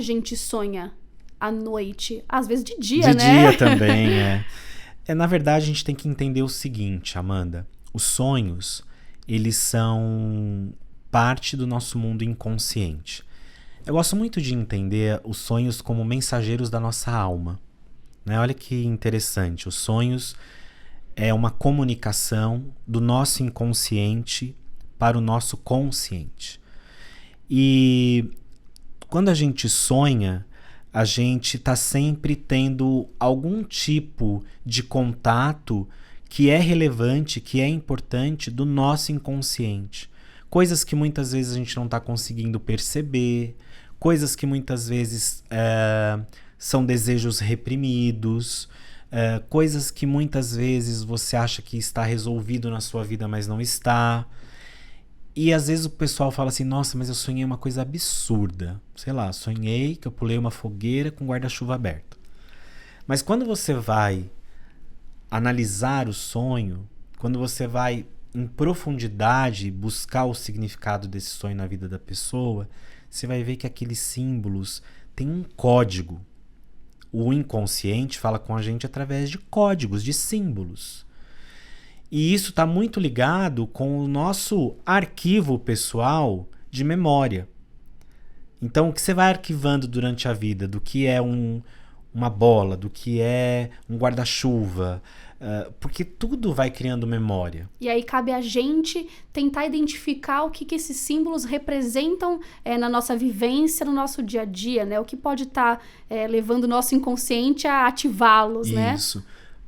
gente sonha à noite? Às vezes de dia, De né? dia também, Na verdade, a gente tem que entender o seguinte, Amanda. Os sonhos, eles são parte do nosso mundo inconsciente. Eu gosto muito de entender os sonhos como mensageiros da nossa alma, né? Olha que interessante. Os sonhos é uma comunicação do nosso inconsciente para o nosso consciente. E quando a gente sonha, a gente está sempre tendo algum tipo de contato que é relevante, que é importante do nosso inconsciente. Coisas que muitas vezes a gente não está conseguindo perceber, coisas que muitas vezes são desejos reprimidos, coisas que muitas vezes você acha que está resolvido na sua vida, mas não está. E às vezes o pessoal fala assim, nossa, mas eu sonhei uma coisa absurda. Sei lá, sonhei que eu pulei uma fogueira com guarda-chuva aberto. Mas quando você vai analisar o sonho, quando você vai em profundidade buscar o significado desse sonho na vida da pessoa, você vai ver que aqueles símbolos têm um código. O inconsciente fala com a gente através de códigos, de símbolos. E isso está muito ligado com o nosso arquivo pessoal de memória. Então, o que você vai arquivando durante a vida, do que é uma bola, do que é um guarda-chuva, porque tudo vai criando memória. E aí cabe a gente tentar identificar o que esses símbolos representam na nossa vivência, no nosso dia a dia, né? O que pode estar levando o nosso inconsciente a ativá-los, né? Isso.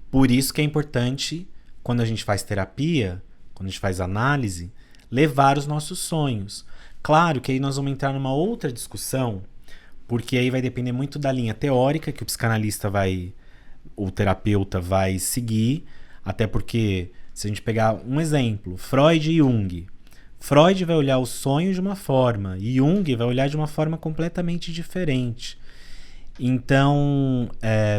Por isso que é importante, quando a gente faz terapia, quando a gente faz análise, levar os nossos sonhos. Claro que aí nós vamos entrar numa outra discussão, porque aí vai depender muito da linha teórica que o psicanalista o terapeuta vai seguir, até porque, se a gente pegar um exemplo, Freud e Jung. Freud vai olhar os sonhos de uma forma, e Jung vai olhar de uma forma completamente diferente. Então,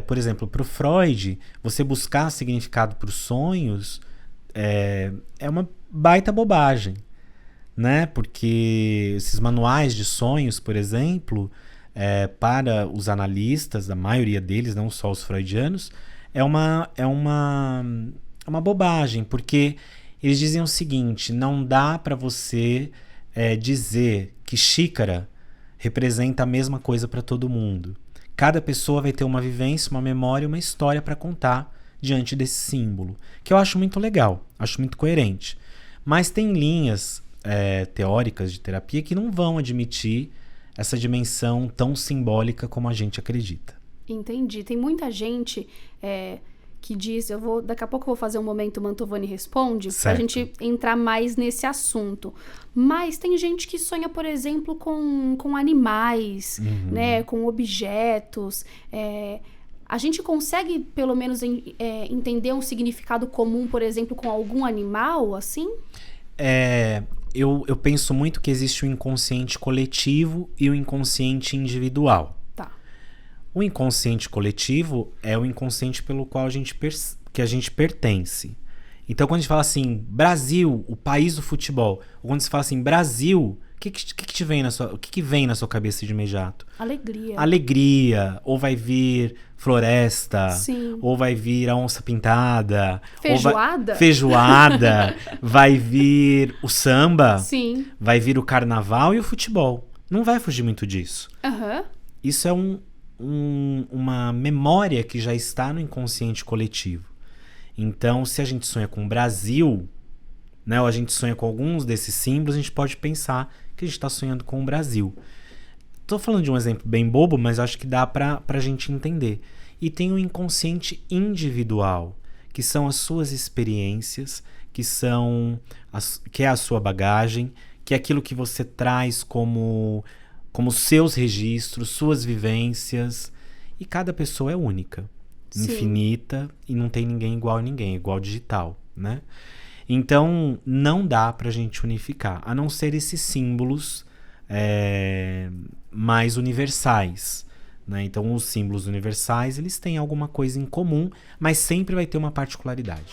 por exemplo, para o Freud, você buscar significado para os sonhos é uma baita bobagem, né? Porque esses manuais de sonhos, por exemplo, para os analistas, a maioria deles, não só os freudianos, é uma bobagem, porque eles dizem o seguinte, não dá para você dizer que xícara representa a mesma coisa para todo mundo. Cada pessoa vai ter uma vivência, uma memória, uma história para contar diante desse símbolo, que eu acho muito legal, acho muito coerente. Mas tem linhas teóricas de terapia que não vão admitir essa dimensão tão simbólica como a gente acredita. Entendi. Tem muita gente que diz, daqui a pouco eu vou fazer um momento Mantovani Responde, pra gente entrar mais nesse assunto. Mas tem gente que sonha, por exemplo, com animais, né, com objetos. A gente consegue, pelo menos, entender um significado comum, por exemplo, com algum animal, assim? Eu penso muito que existe o inconsciente coletivo e o inconsciente individual. O inconsciente coletivo é o inconsciente pelo qual a gente pertence. Então, quando a gente fala assim, Brasil, o país do futebol, ou quando você fala assim, Brasil, o que vem na sua cabeça de imediato? Alegria. Ou vai vir floresta. Sim. Ou vai vir a onça pintada. Feijoada? Feijoada. Vai vir o samba. Sim. Vai vir o carnaval e o futebol. Não vai fugir muito disso. Isso é uma memória que já está no inconsciente coletivo. Então, se a gente sonha com o Brasil, né, ou a gente sonha com alguns desses símbolos, a gente pode pensar que a gente está sonhando com o Brasil. Estou falando de um exemplo bem bobo, mas acho que dá para a gente entender. E tem o inconsciente individual, que são as suas experiências, que é a sua bagagem, que é aquilo que você traz como seus registros, suas vivências, e cada pessoa é única, infinita, e não tem ninguém igual a ninguém, igual digital, né? Então, não dá pra gente unificar, a não ser esses símbolos mais universais, né? Então, os símbolos universais, eles têm alguma coisa em comum, mas sempre vai ter uma particularidade.